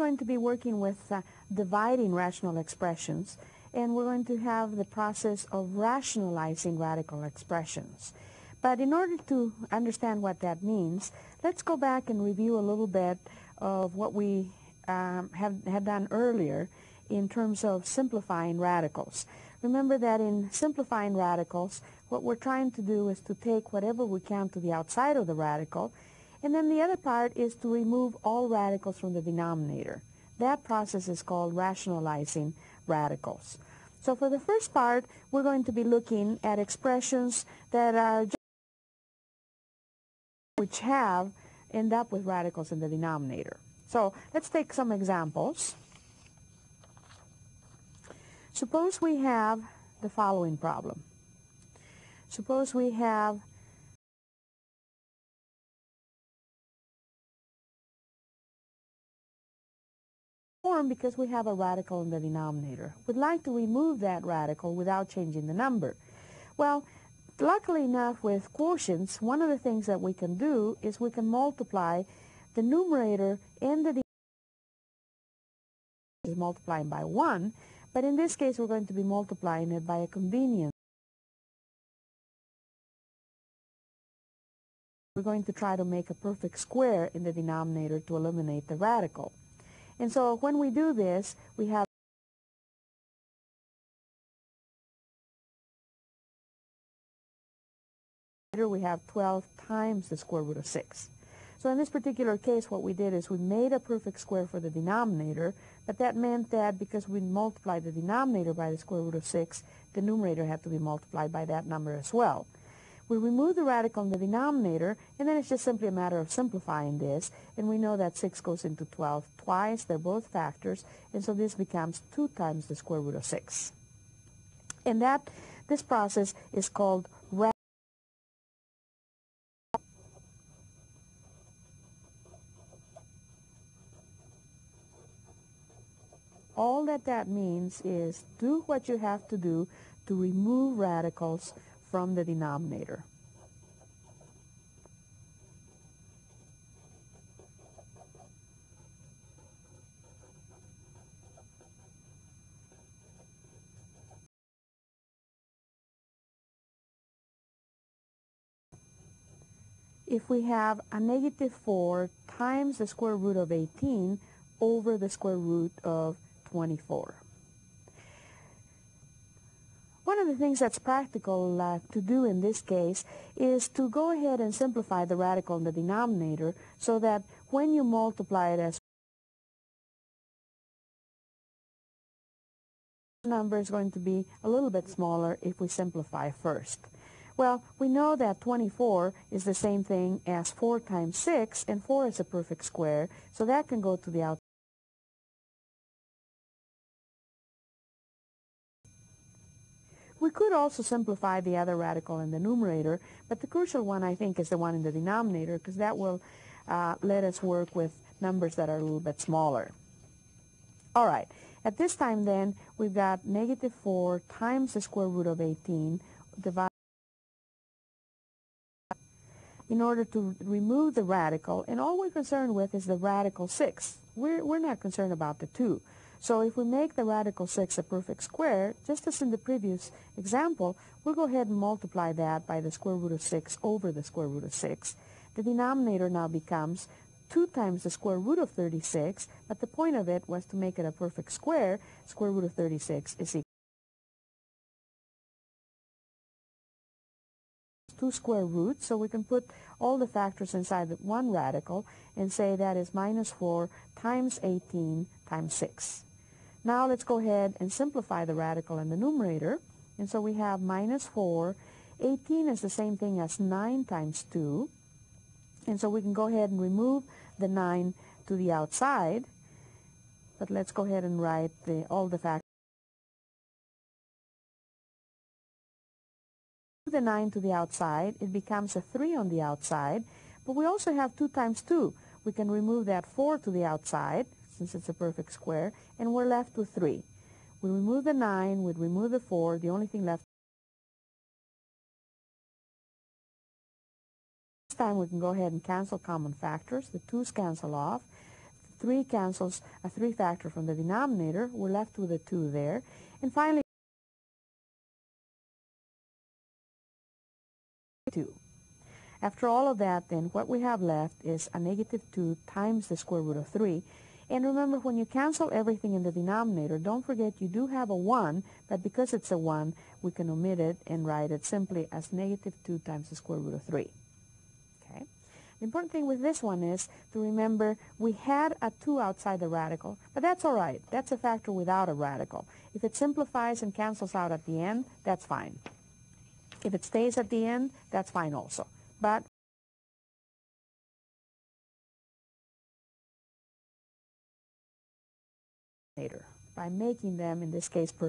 going to be working with dividing rational expressions, and we're going to have the process of rationalizing radical expressions. But in order to understand what that means, let's go back and review a little bit of what we had done earlier in terms of simplifying radicals. Remember that in simplifying radicals, what we're trying to do is to take whatever we can to the outside of the radical, and then the other part is to remove all radicals from the denominator. That process is called rationalizing radicals. So for the first part, we're going to be looking at expressions that are which end up with radicals in the denominator. So let's take some examples. Suppose we have the following problem. Suppose we have form because we have a radical in the denominator. We'd like to remove that radical without changing the number. Well, luckily enough with quotients, one of the things that we can do is we can multiply the numerator and the denominator is multiplying by 1, but in this case we're going to be multiplying it by a convenience. We're going to try to make a perfect square in the denominator to eliminate the radical. And so when we do this, we have 12 times the square root of 6. So in this particular case, what we did is we made a perfect square for the denominator, but that meant that because we multiplied the denominator by the square root of 6, the numerator had to be multiplied by that number as well. We remove the radical in the denominator, and then it's just simply a matter of simplifying this, and we know that 6 goes into 12 twice. They're both factors, and so this becomes 2 times the square root of 6. And this process is called all that means is do what you have to do to remove radicals from the denominator. If we have a negative 4 times the square root of 18 over the square root of 24. One of the things that's practical to do in this case is to go ahead and simplify the radical in the denominator so that when you multiply it as the number is going to be a little bit smaller if we simplify first. Well, we know that 24 is the same thing as 4 times 6, and 4 is a perfect square, so that can go to the outside. We could also simplify the other radical in the numerator, but the crucial one, I think, is the one in the denominator, because that will let us work with numbers that are a little bit smaller. All right. At this time, then, we've got negative 4 times the square root of 18 divided in order to remove the radical, and all we're concerned with is the radical 6. We're not concerned about the 2. So if we make the radical 6 a perfect square, just as in the previous example, we'll go ahead and multiply that by the square root of 6 over the square root of 6. The denominator now becomes 2 times the square root of 36, but the point of it was to make it a perfect square. Square root of 36 is equal to 2 square roots, so we can put all the factors inside the one radical and say that is minus 4 times 18 times 6. Now let's go ahead and simplify the radical in the numerator, and so we have minus 4. 18 is the same thing as 9 times 2, and so we can go ahead and remove the 9 to the outside, but let's go ahead and write all the factors. The 9 to the outside, it becomes a 3 on the outside, but we also have 2 times 2. We can remove that 4 to the outside, since it's a perfect square, and we're left with 3. We remove the 9, we remove the 4, the only thing left. This time we can go ahead and cancel common factors. The 2's cancel off. 3 cancels a 3 factor from the denominator. We're left with a 2 there. And finally, 2. After all of that, then, what we have left is a negative 2 times the square root of 3. And remember, when you cancel everything in the denominator, don't forget you do have a 1, but because it's a 1, we can omit it and write it simply as negative 2 times the square root of 3. Okay? The important thing with this one is to remember we had a 2 outside the radical, but that's all right. That's a factor without a radical. If it simplifies and cancels out at the end, that's fine. If it stays at the end, that's fine also. But by making them, in this case, perfect.